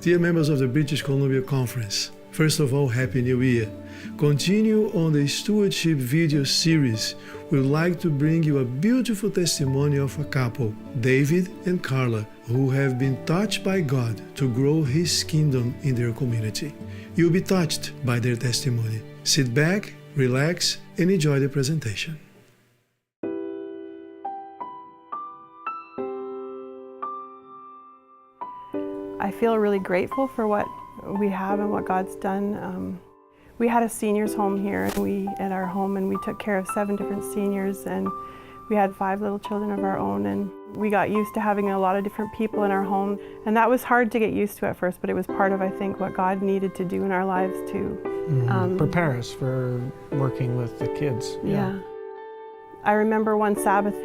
Dear members of the British Columbia Conference, first of all, Happy New Year. Continue on the stewardship video series. We would like to bring you a beautiful testimony of a couple, David and Karla, who have been touched by God to grow His kingdom in their community. You'll be touched by their testimony. Sit back, relax, and enjoy the presentation. I feel really grateful for what we have and what God's done. We had a seniors home here at our home, and we took care of 7 different seniors, and we had 5 little children of our own, and we got used to having a lot of different people in our home, and that was hard to get used to at first, but it was part of, I think, what God needed to do in our lives to prepare us for working with the kids. Yeah. I remember one Sabbath,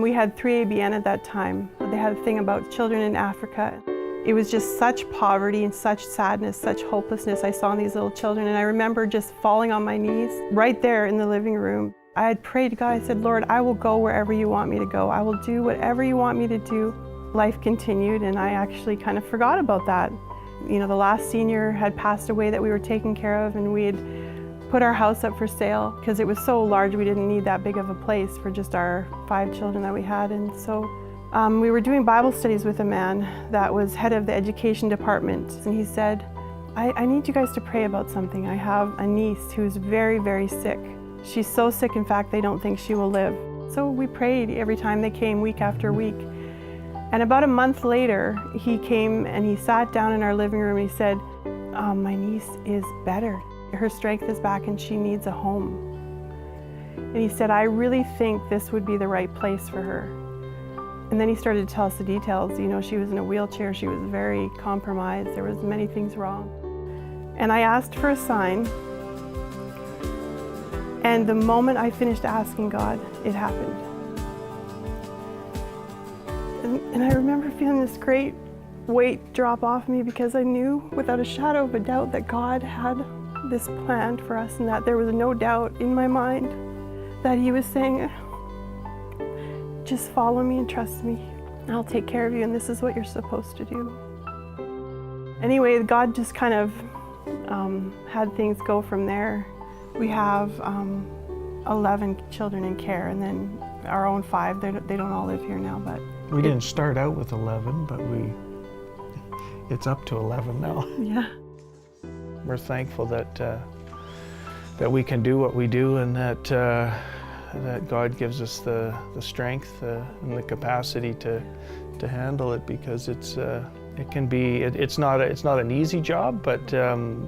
we had 3ABN at that time. They had a thing about children in Africa. It was just such poverty and such sadness, such hopelessness I saw in these little children. And I remember just falling on my knees right there in the living room. I had prayed to God. I said, Lord, I will go wherever you want me to go. I will do whatever you want me to do. Life continued, and I actually kind of forgot about that. You know, the last senior had passed away that we were taking care of, and we had put our house up for sale because it was so large we didn't need that big of a place for just our 5 children that we had. And so we were doing Bible studies with a man that was head of the education department, and he said, I need you guys to pray about something. I have a niece who's very, very sick. She's so sick, in fact, they don't think she will live. So we prayed every time they came, week after week. And about a month later, he came and he sat down in our living room and he said, my niece is better. Her strength is back and she needs a home. And he said, I really think this would be the right place for her. And then he started to tell us the details. You know, she was in a wheelchair, she was very compromised, there was many things wrong. And I asked for a sign, and the moment I finished asking God, it happened. And I remember feeling this great weight drop off me, because I knew without a shadow of a doubt that God had this planned for us, and that there was no doubt in my mind that He was saying, just follow me and trust me. I'll take care of you, and this is what you're supposed to do. Anyway, God just kind of had things go from there. We have 11 children in care, and then our own 5. They don't all live here now, but We didn't start out with 11, but it's up to 11 now. Yeah. We're thankful that we can do what we do, and that God gives us the strength and the capacity to handle it, because it's not an easy job, but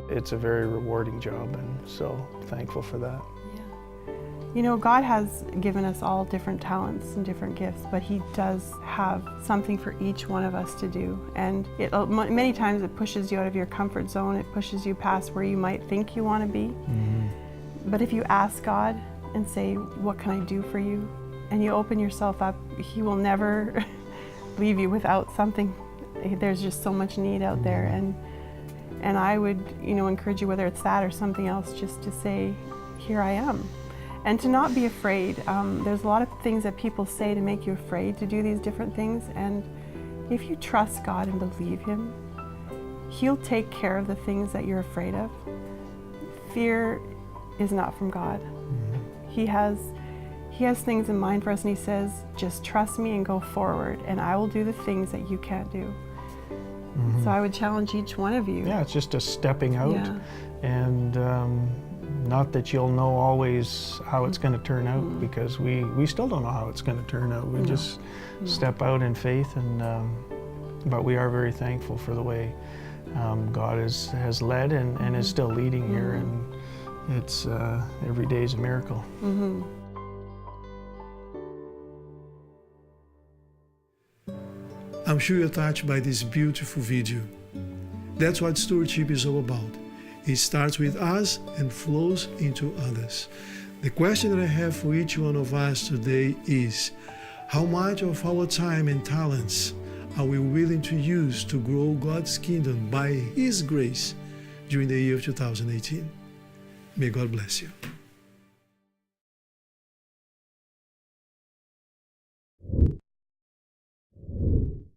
it's a very rewarding job, and so thankful for that. Yeah. You know, God has given us all different talents and different gifts, but He does have something for each one of us to do, and many times it pushes you out of your comfort zone. It pushes you past where you might think you want to be. But if you ask God and say, what can I do for you? And you open yourself up, He will never leave you without something. There's just so much need out there, and I would, encourage you, whether it's that or something else, just to say, here I am. And to not be afraid. There's a lot of things that people say to make you afraid to do these different things, and if you trust God and believe Him, He'll take care of the things that you're afraid of. Fear is not from God. He has things in mind for us, and He says, just trust me and go forward, and I will do the things that you can't do. So I would challenge each one of you. Yeah, it's just a stepping out, Yeah. and not that you'll know always how it's going to turn out, because we still don't know how it's going to turn out. We just step out in faith, and but we are very thankful for the way God has led and is still leading here, and it's every day is a miracle. I'm sure you're touched by this beautiful video. That's what stewardship is all about. It starts with us and flows into others. The question that I have for each one of us today is, how much of our time and talents are we willing to use to grow God's kingdom by His grace during the year of 2018? May God bless you.